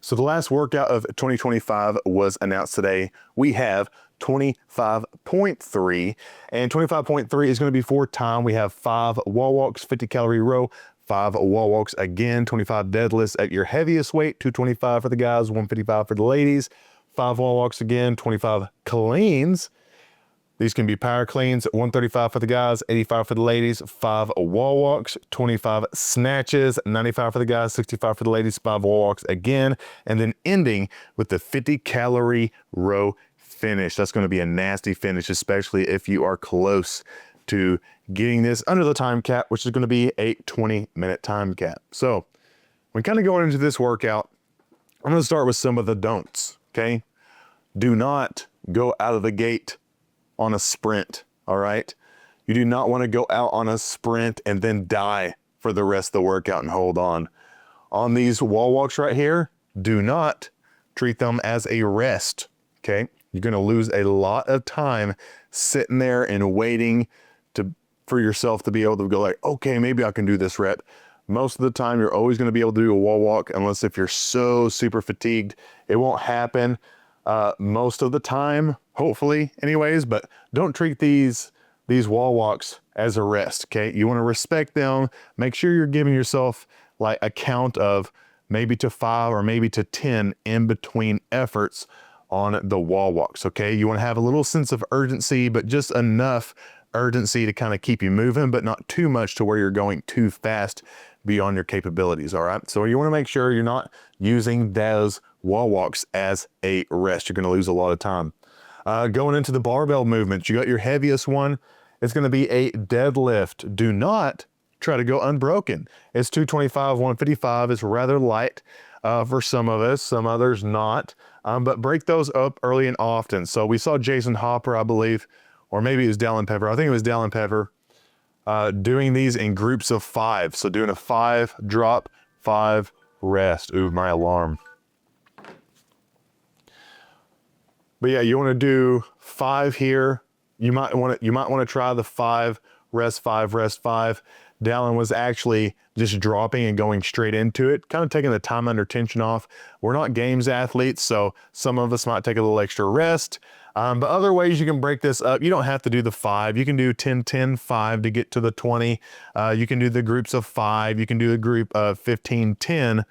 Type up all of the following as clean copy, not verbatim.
So the last workout of 2025 was announced today. We have 25.3, and 25.3 is going to be for time. We have 5 wall walks, 50 calorie row, 5 wall walks again, 25 deadlifts at your heaviest weight, 225 for the guys, 155 for the ladies, 5 wall walks again, 25 cleans. These can be power cleans, 135 for the guys, 85 for the ladies, 5 wall walks, 25 snatches, 95 for the guys, 65 for the ladies, 5 wall walks again, and then ending with the 50 calorie row finish. That's going to be a nasty finish, especially if you are close to getting this under the time cap, which is going to be a 20-minute time cap. So when kind of going into this workout, I'm going to start with some of the don'ts, okay? Do not go out of the gate on a sprint, all right? You do not want to go out on a sprint and then die for the rest of the workout and hold on. On these wall walks right here, do not treat them as a rest, okay? You're going to lose a lot of time sitting there and waiting for yourself to be able to go like, okay, maybe I can do this rep. Most of the time, you're always going to be able to do a wall walk unless if you're so super fatigued, it won't happen most of the time, hopefully anyways, but don't treat these wall walks as a rest, okay? You want to respect them. Make sure you're giving yourself like a count of maybe to 5 or maybe to 10 in between efforts on the wall walks, okay? You want to have a little sense of urgency, but just enough urgency to kind of keep you moving, but not too much to where you're going too fast beyond your capabilities, all right? So you want to make sure you're not using those wall walks as a rest. You're going to lose a lot of time. Going into the barbell movements, you got your heaviest one. It's going to be a deadlift. Do not try to go unbroken. It's 225, 155 is rather light for some of us, some others not, but break those up early and often. So we saw Jason Hopper, I believe, or maybe it was Dallin Pepper. I think it was Dallin Pepper doing these in groups of 5. So doing a 5 drop, 5 rest. Ooh, my alarm. But yeah, you want to do 5 here. You might want to try the 5 rest, 5 rest, 5. Dallin was actually just dropping and going straight into it, kind of taking the time under tension off. We're not games athletes, so some of us might take a little extra rest. But other ways you can break this up, you don't have to do the 5. You can do 10, 10, 5 to get to the 20. You can do the groups of 5. You can do a group of 15, 10.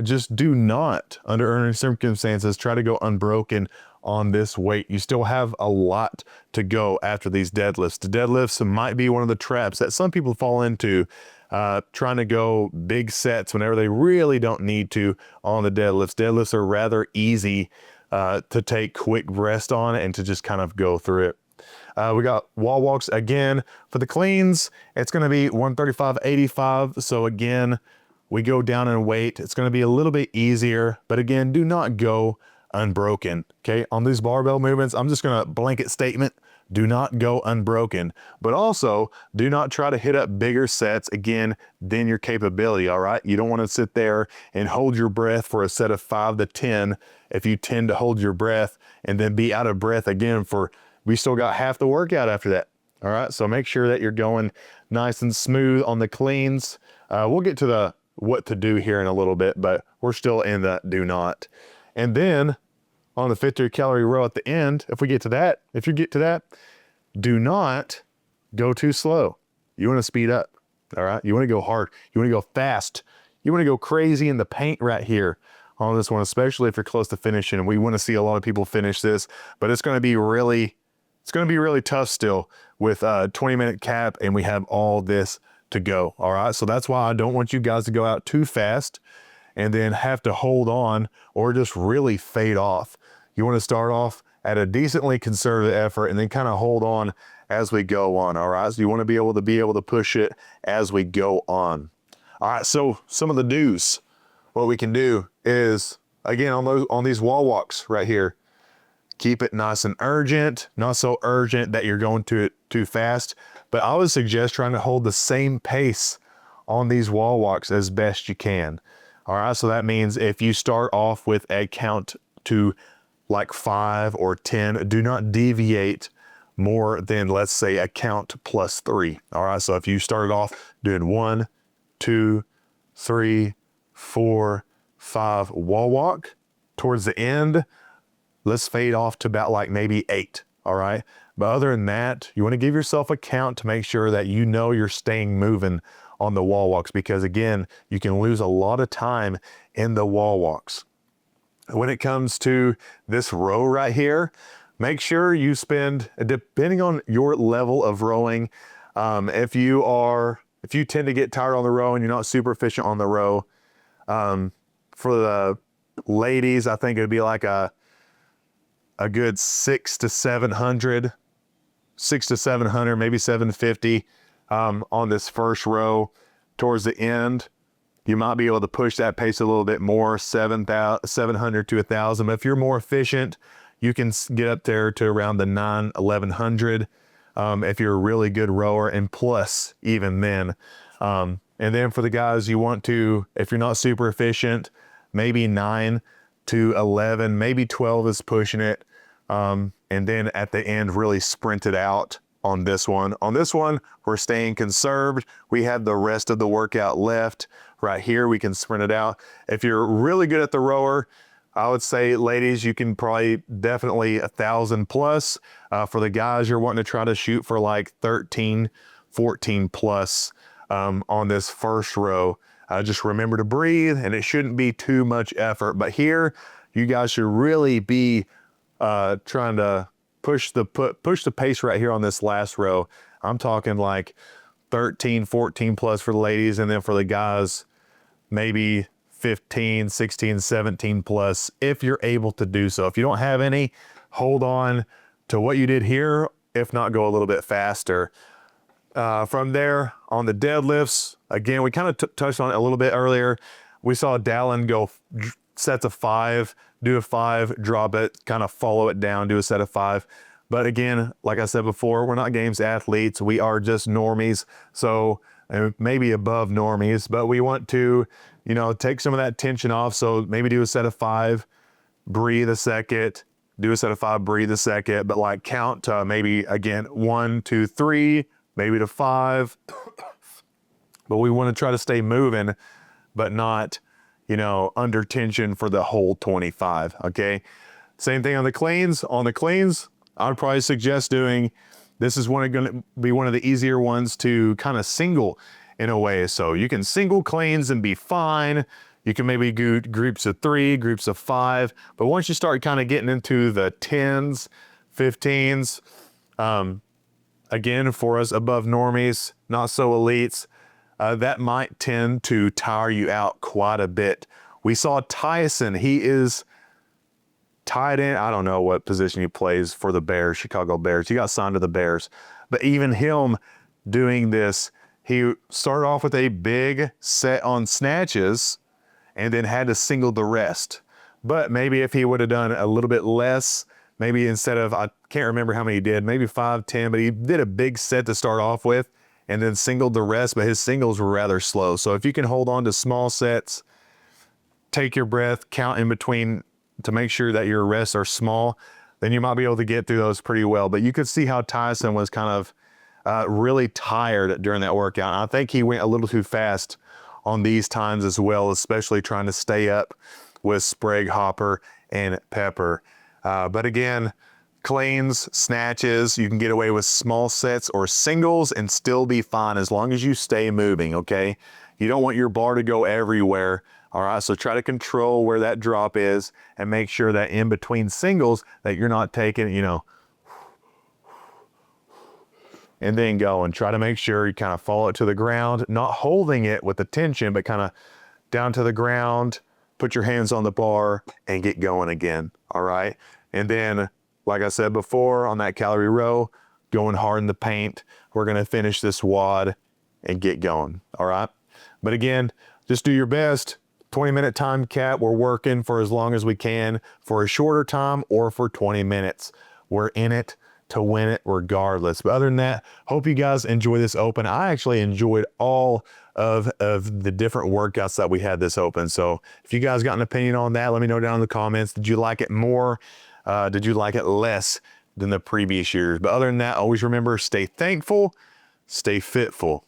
Just do not, under any circumstances, try to go unbroken on this weight. You still have a lot to go after these deadlifts. The deadlifts might be one of the traps that some people fall into, trying to go big sets whenever they really don't need to on the deadlifts. Deadlifts are rather easy to take quick rest on and to just kind of go through it. We got wall walks again. For the cleans, it's going to be 135, 85. So again, we go down in weight. It's going to be a little bit easier, but again, do not go unbroken, okay? On these barbell movements, I'm just going to blanket statement, do not go unbroken, but also do not try to hit up bigger sets again than your capability, all right? You don't want to sit there and hold your breath for a set of 5 to 10 if you tend to hold your breath and then be out of breath again we still got half the workout after that, all right? So make sure that you're going nice and smooth on the cleans. We'll get to the what to do here in a little bit, but we're still in the do not. And then on the 50 calorie row at the end, if you get to that, do not go too slow. You want to speed up, all right? You want to go hard. You want to go fast. You want to go crazy in the paint right here on this one, especially if you're close to finishing. And we want to see a lot of people finish this, but it's going to be really tough still with a 20-minute cap, and we have all this to go, all right? So that's why I don't want you guys to go out too fast and then have to hold on or just really fade off. You want to start off at a decently conservative effort and then kind of hold on as we go on, all right? So you want to be able to push it as we go on. All right, so some of the do's. What we can do is, again, on these wall walks right here, keep it nice and urgent, not so urgent that you're going to it too fast, but I would suggest trying to hold the same pace on these wall walks as best you can. All right, so that means if you start off with a count to like 5 or 10, do not deviate more than, let's say, a count plus 3. All right, so if you started off doing 1, 2, 3, 4, 5 wall walk. Towards the end, let's fade off to about like maybe 8, all right? But other than that, you wanna give yourself a count to make sure that you know you're staying moving on the wall walks, because again, you can lose a lot of time in the wall walks. When it comes to this row right here, make sure you spend, depending on your level of rowing, if you tend to get tired on the row and you're not super efficient on the row, for the ladies, I think it'd be like a good 600 to 700, maybe 750 on this first row. Towards the end, you might be able to push that pace a little bit more, 700 to 1,000. But if you're more efficient, you can get up there to around the 1100 if you're a really good rower, and plus even then. And then for the guys, you want to, if you're not super efficient, maybe 9 to 11, maybe 12 is pushing it. And then at the end, really sprint it out on this one. On this one, we're staying conserved. We have the rest of the workout left. Right here, we can sprint it out. If you're really good at the rower, I would say, ladies, you can probably definitely 1,000 plus. For the guys, you're wanting to try to shoot for like 13, 14 plus on this first row. Just remember to breathe, and it shouldn't be too much effort. But here, you guys should really be trying to push the pace right here on this last row. I'm talking like 13, 14 plus for the ladies, and then for the guys, maybe 15, 16, 17 plus if you're able to do so. If you don't have any, hold on to what you did here. If not, go a little bit faster. From there, on the deadlifts, again, we kind of touched on it a little bit earlier. We saw Dallin go sets of 5, do a 5, drop it, kind of follow it down, do a set of 5. But again, like I said before, we're not games athletes. We are just normies. So maybe above normies, but we want to, you know, take some of that tension off. So maybe do a set of 5, breathe a second, do a set of 5, breathe a second, but like count to maybe again, 1, 2, 3, maybe to 5. But we want to try to stay moving, but not, you know, under tension for the whole 25, okay? Same thing on the cleans. On the cleans, I would probably suggest doing, this is going to be one of the easier ones to kind of single in a way. So you can single cleans and be fine. You can maybe do groups of 3, groups of 5. But once you start kind of getting into the 10s, 15s, again, for us above normies, not so elites, that might tend to tire you out quite a bit. We saw Tyson, he is tied in, I don't know what position he plays for the Bears, Chicago Bears. He got signed to the Bears. But even him doing this, he started off with a big set on snatches and then had to single the rest. But maybe if he would have done a little bit less, maybe instead of, I can't remember how many he did, maybe 5, 10, but he did a big set to start off with and then singled the rest, but his singles were rather slow. So if you can hold on to small sets, take your breath, count in between to make sure that your rests are small, then you might be able to get through those pretty well. But you could see how Tyson was kind of really tired during that workout. And I think he went a little too fast on these times as well, especially trying to stay up with Sprague, Hopper, and Pepper. But again, cleans, snatches, you can get away with small sets or singles and still be fine as long as you stay moving, okay? You don't want your bar to go everywhere. All right, so try to control where that drop is and make sure that in between singles that you're not taking, you know, and then go and try to make sure you kind of follow it to the ground, not holding it with the tension, but kind of down to the ground, put your hands on the bar and get going again, all right? And then, like I said before, on that calorie row, going hard in the paint, we're gonna finish this WOD and get going, all right? But again, just do your best. 20-minute time cap, we're working for as long as we can, for a shorter time or for 20 minutes. We're in it to win it regardless. But other than that, hope you guys enjoy this open. I actually enjoyed all of the different workouts that we had this open. So if you guys got an opinion on that, let me know down in the comments. Did you like it more? Did you like it less than the previous years? But other than that, always remember, stay thankful, stay fitful.